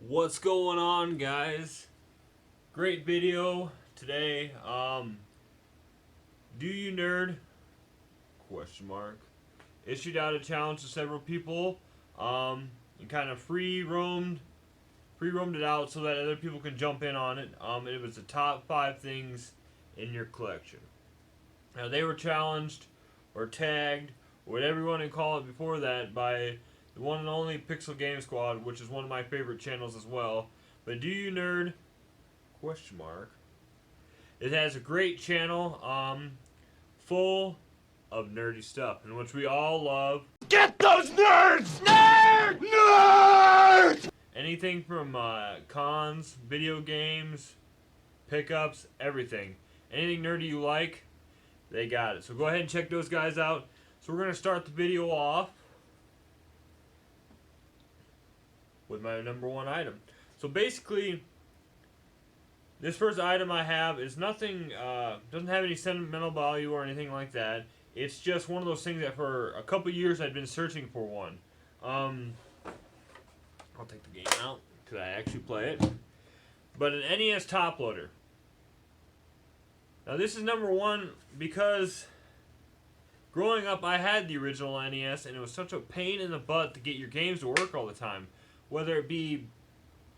What's going on, guys? Great video today. Do you nerd? Question mark. Issued out a challenge to several people. And kind of free roamed it out so that other people can jump in on it. It was the top 5 things in your collection. Now they were challenged or tagged, or whatever you want to call it before that, by the one and only Pixel Game Squad, which is one of my favorite channels as well. But do you nerd? Question mark. It has a great channel, full of nerdy stuff, in which we all love. Get those nerds! Nerd! Nerd! Anything from cons, video games, pickups, everything. Anything nerdy you like, they got it. So go ahead and check those guys out. So we're going to start the video off with my number 1 item. So basically, this first item I have is nothing, doesn't have any sentimental value or anything like that. It's just one of those things that for a couple years I'd been searching for one. I'll take the game out because I actually play it. But an NES Toploader. Now this is number 1 because growing up I had the original NES and it was such a pain in the butt to get your games to work all the time. Whether it be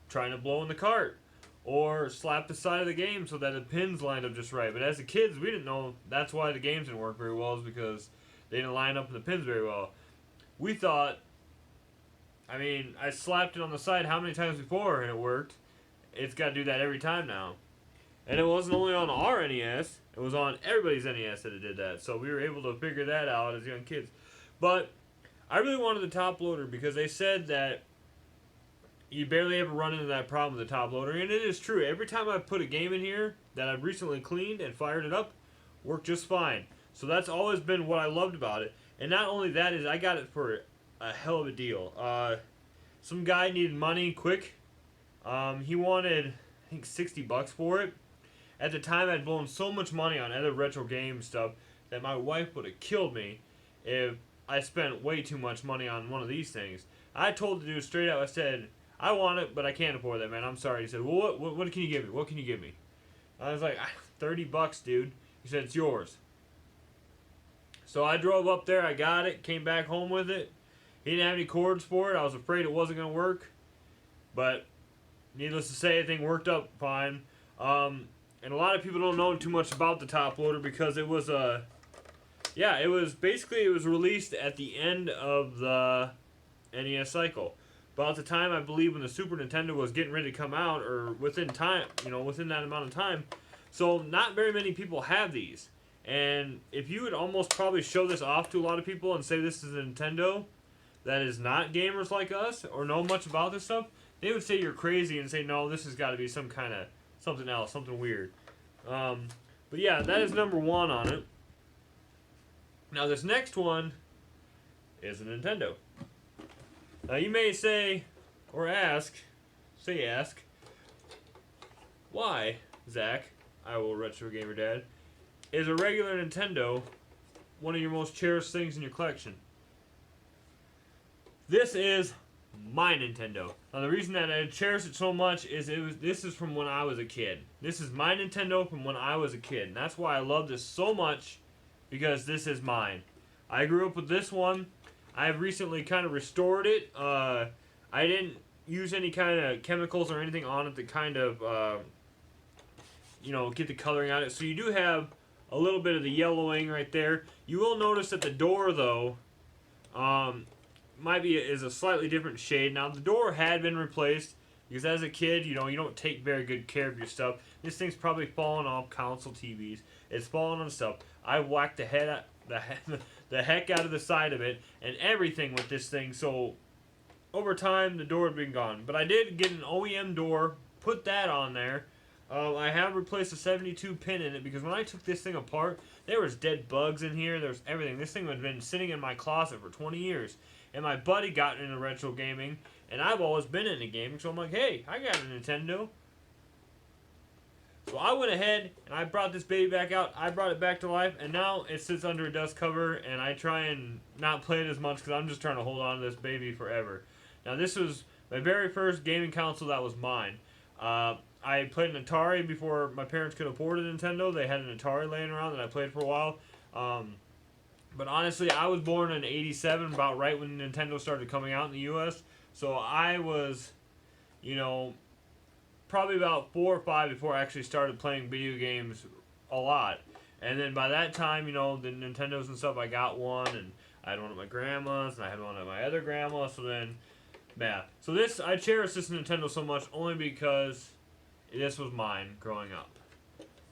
trying to blow in the cart or slap the side of the game so that the pins lined up just right. But as the kids, we didn't know that's why the games didn't work very well, is because they didn't line up in the pins very well. We thought, I slapped it on the side how many times before and it worked. It's got to do that every time now. And it wasn't only on our NES, it was on everybody's NES that it did that. So we were able to figure that out as young kids. But I really wanted the top loader because they said that you barely ever run into that problem with the top loader, and it is true. Every time I put a game in here that I've recently cleaned and fired it up, worked just fine. So that's always been what I loved about it. And not only that, is I got it for a hell of a deal. Some guy needed money quick. He wanted, I think, $60 for it. At the time, I'd blown so much money on other retro game stuff that my wife would have killed me if I spent way too much money on one of these things. I told the dude straight out, I said, I want it, but I can't afford that, man. I'm sorry. He said, well, what can you give me? What can you give me? I was like, $30, dude. He said, it's yours. So I drove up there. I got it. Came back home with it. He didn't have any cords for it. I was afraid it wasn't going to work. But needless to say, the thing worked up fine. And a lot of people don't know too much about the top loader because it was it was released at the end of the NES cycle. About the time, I believe, when the Super Nintendo was getting ready to come out, or within that amount of time. So not very many people have these. And if you would almost probably show this off to a lot of people and say this is a Nintendo that is not gamers like us or know much about this stuff, they would say you're crazy and say, no, this has got to be some kind of something else, something weird. But yeah, that is number 1 on it. Now this next one is a Nintendo. Now you may say, or ask, why, Zach, I will retro gamer dad, is a regular Nintendo one of your most cherished things in your collection? This is my Nintendo. Now the reason that I cherish it so much is this is from when I was a kid. This is my Nintendo from when I was a kid, and that's why I love this so much, because this is mine. I grew up with this one. I've recently kind of restored it. I didn't use any kind of chemicals or anything on it to kind of, get the coloring on it. So you do have a little bit of the yellowing right there. You will notice that the door, though, is a slightly different shade. Now, the door had been replaced because as a kid, you don't take very good care of your stuff. This thing's probably fallen off console TVs. It's fallen on stuff. I whacked the heck out of the side of it and everything with this thing. So over time, the door had been gone. But I did get an OEM door, put that on there. I have replaced a 72 pin in it because when I took this thing apart, there was dead bugs in here. There was everything. This thing had been sitting in my closet for 20 years. And my buddy got into retro gaming, and I've always been into gaming. So I'm like, hey, I got a Nintendo. So I went ahead and I brought this baby back out. I brought it back to life, and now it sits under a dust cover, and I try and not play it as much because I'm just trying to hold on to this baby forever. Now this was My very first gaming console that was mine. I played an Atari before my parents could afford a Nintendo. They had an Atari laying around that I played for a while. But honestly, I was born in '87, about right when Nintendo started coming out in the U.S. So I was, you know, probably about 4 or 5 before I actually started playing video games a lot. And then by that time, you know, the Nintendos and stuff, I got one, and I had one at my grandma's, and I had one at my other grandma. So then, yeah. So this, I cherish this Nintendo so much only because this was mine growing up.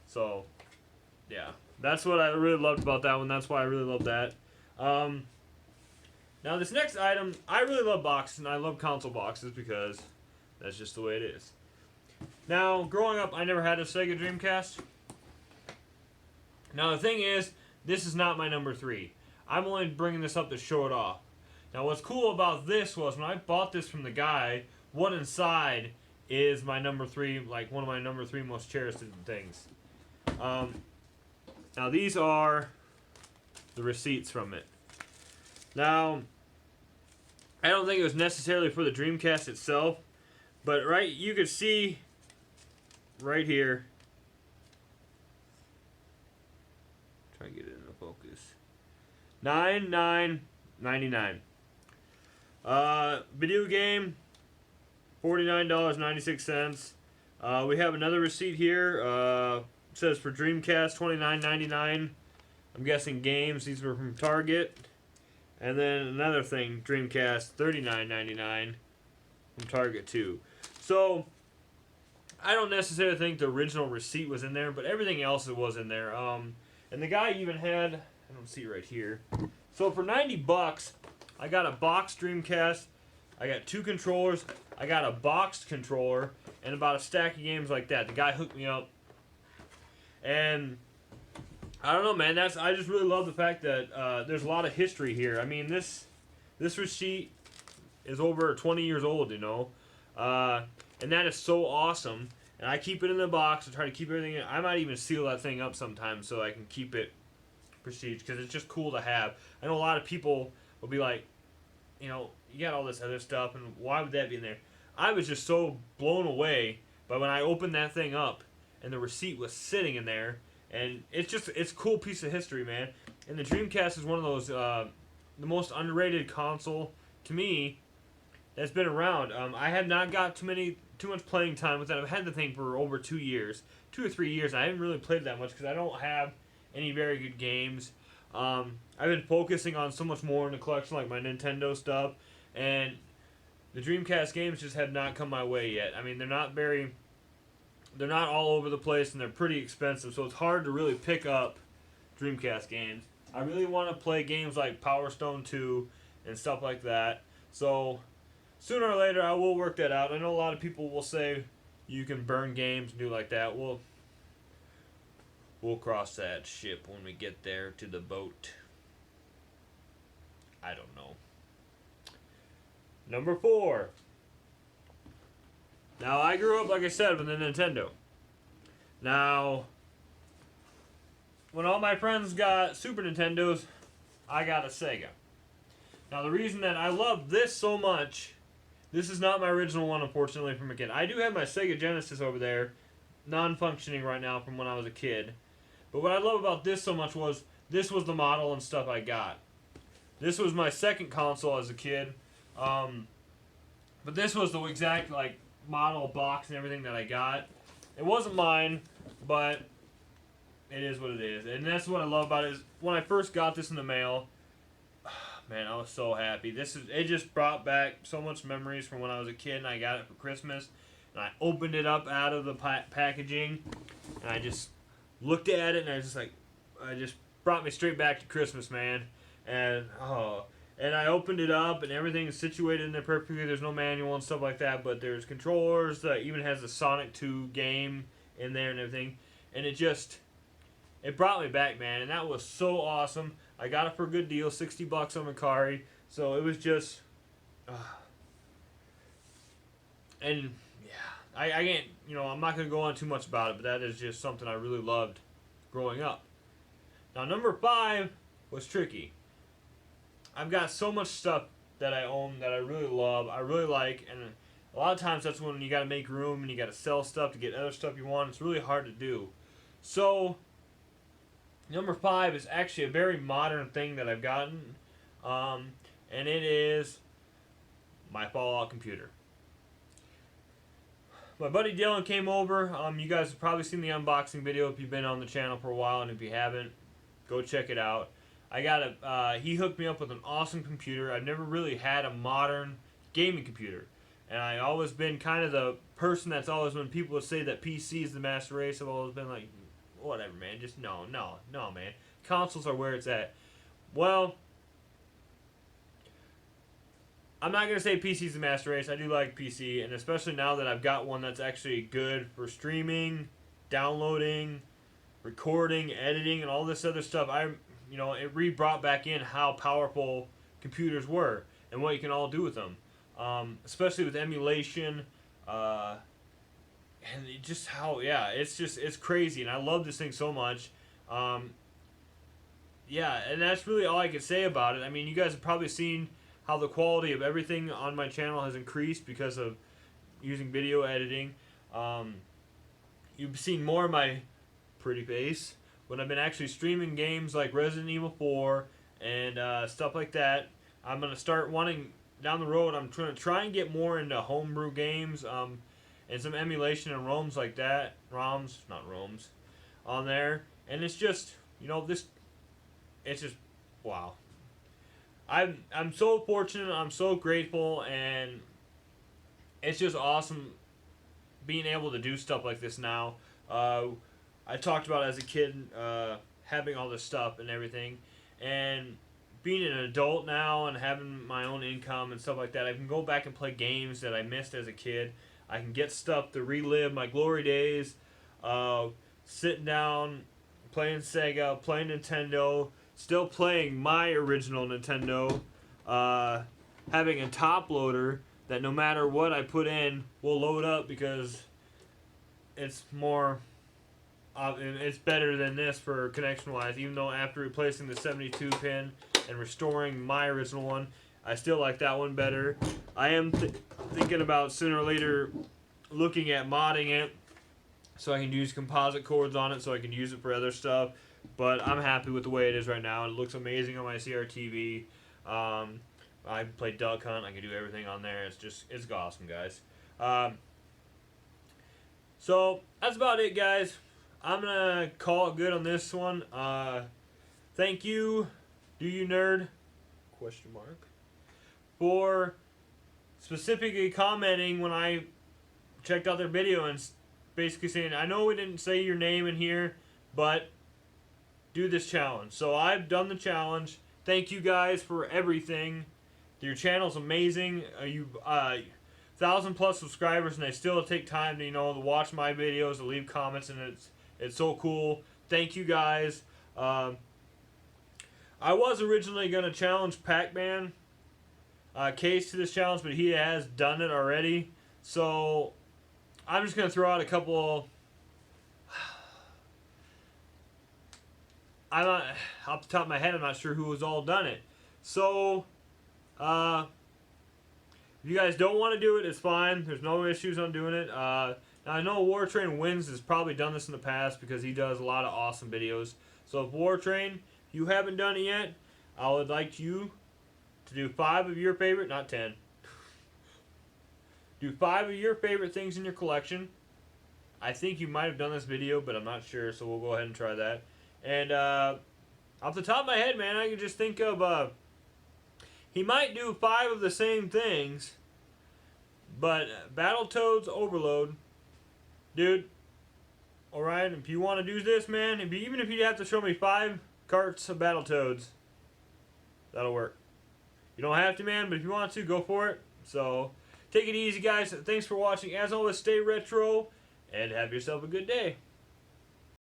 So, yeah. That's what I really loved about that one. That's why I really love that. Now, this next item, I really love boxes, and I love console boxes because that's just the way it is. Now, growing up, I never had a Sega Dreamcast. Now, the thing is, this is not my number 3. I'm only bringing this up to show it off. Now, what's cool about this was when I bought this from the guy, what inside is my number 3, like one of my number 3 most cherished things. Now, these are the receipts from it. Now, I don't think it was necessarily for the Dreamcast itself, but right, you could see right here. Try to get it into focus. $99.99. Video game, $49.96. We have another receipt here. It says for Dreamcast, $29.99. I'm guessing games. These were from Target. And then another thing, Dreamcast, $39.99 from Target too. So, I don't necessarily think the original receipt was in there, but everything else was in there. And the guy even had, I don't see it right here. So for $90, I got a boxed Dreamcast. I got 2 controllers. I got a boxed controller and about a stack of games like that. The guy hooked me up. And I don't know, man. I just really love the fact that there's a lot of history here. I mean, this receipt is over 20 years old, you know. And that is so awesome. And I keep it in the box. I try to keep everything in. I might even seal that thing up sometimes so I can keep it prestige because it's just cool to have. I know a lot of people will be like, you know, you got all this other stuff, and why would that be in there? I was just so blown away by when I opened that thing up and the receipt was sitting in there. And it's a cool piece of history, man. And the Dreamcast is one of those, the most underrated console to me that's been around. I have not got too much playing time with that. I've had the thing for over 2 years, 2 or 3 years. And I haven't really played that much because I don't have any very good games. I've been focusing on so much more in the collection, like my Nintendo stuff, and the Dreamcast games just have not come my way yet. I mean, they're not all over the place, and they're pretty expensive, so it's hard to really pick up Dreamcast games. I really want to play games like Power Stone 2 and stuff like that. So sooner or later, I will work that out. I know a lot of people will say you can burn games and do like that. We'll cross that ship when we get there to the boat. I don't know. Number 4. Now, I grew up, like I said, with a Nintendo. Now, when all my friends got Super Nintendos, I got a Sega. Now, the reason that I love this so much, this is not my original one, unfortunately, from a kid. I do have my Sega Genesis over there, non-functioning right now from when I was a kid. But what I love about this so much was, this was the model and stuff I got. This was my second console as a kid. But this was the exact, like, model box and everything that I got. It wasn't mine, but it is what it is. And that's what I love about it is when I first got this in the mail, man, I was so happy. It just brought back so much memories from when I was a kid and I got it for Christmas. And I opened it up out of the packaging and I just looked at it and I just brought me straight back to Christmas, man. And I opened it up, and everything is situated in there perfectly. There's no manual and stuff like that, but there's controllers. Even has the Sonic 2 game in there and everything. And it brought me back, man, and that was so awesome. I got it for a good deal, $60 on Mercari. So it was just, and yeah, I can't, I'm not gonna go on too much about it, but that is just something I really loved growing up. Now, number 5 was tricky. I've got so much stuff that I own that I really love, I really like, and a lot of times that's when you got to make room and you got to sell stuff to get other stuff you want. It's really hard to do. So, number 5 is actually a very modern thing that I've gotten, and it is my Fallout computer. My buddy Dylan came over. You guys have probably seen the unboxing video if you've been on the channel for a while, and if you haven't, go check it out. I got he hooked me up with an awesome computer. I've never really had a modern gaming computer, and I've always been kind of the person that's always, when people say that PC is the master race, I've always been like, whatever, man. Just no, man. Consoles are where it's at. Well, I'm not going to say PC is the master race. I do like PC, and especially now that I've got one that's actually good for streaming, downloading, recording, editing, and all this other stuff. It re-brought back in how powerful computers were and what you can all do with them, especially with emulation, and just how, it's crazy, and I love this thing so much. And that's really all I can say about it. I mean, you guys have probably seen how the quality of everything on my channel has increased because of using video editing. You've seen more of my pretty face when I've been actually streaming games like Resident Evil 4 and stuff like that. I'm going to start wanting, down the road, I'm trying to try and get more into homebrew games and some emulation and ROMs like that. ROMs on there. And it's just, it's just, wow. I'm so fortunate, I'm so grateful, and it's just awesome being able to do stuff like this now. I talked about as a kid having all this stuff and everything, and being an adult now and having my own income and stuff like that, I can go back and play games that I missed as a kid. I can get stuff to relive my glory days, sitting down, playing Sega, playing Nintendo, still playing my original Nintendo, having a top loader that no matter what I put in will load up because it's more, it's better than this for connection wise, even though after replacing the 72 pin and restoring my original one, I still like that one better. I am thinking about sooner or later looking at modding it so I can use composite cords on it so I can use it for other stuff. But I'm happy with the way it is right now. It looks amazing on my CRTV. I play Duck Hunt. I can do everything on there. It's awesome, guys. So that's about it, guys. I'm gonna call it good on this one. Thank you, Do You Nerd? ? For specifically commenting when I checked out their video and basically saying, I know we didn't say your name in here, but do this challenge. So I've done the challenge. Thank you guys for everything. Your channel's amazing. You 1,000+ subscribers, and they still take time to to watch my videos, to leave comments, and it's so cool. Thank you guys. I was originally gonna challenge Pac-Man Case to this challenge, but he has done it already. So I'm just gonna throw out a couple. I'm not, off the top of my head, I'm not sure who has all done it. So, if you guys don't want to do it, it's fine. There's no issues on doing it. Now, I know War Train Wins has probably done this in the past because he does a lot of awesome videos. So, if War Train, if you haven't done it yet, I would like you to do 5 of your favorite, not 10. Do 5 of your favorite things in your collection. I think you might have done this video, but I'm not sure, so we'll go ahead and try that. And off the top of my head, man, I can just think of he might do 5 of the same things, but Battletoads Overload, dude. All right, if you want to do this, man, even if you have to show me 5 carts of Battletoads, that'll work. You don't have to, man, but if you want to, go for it. So take it easy, guys. Thanks for watching. As always, stay retro and have yourself a good day.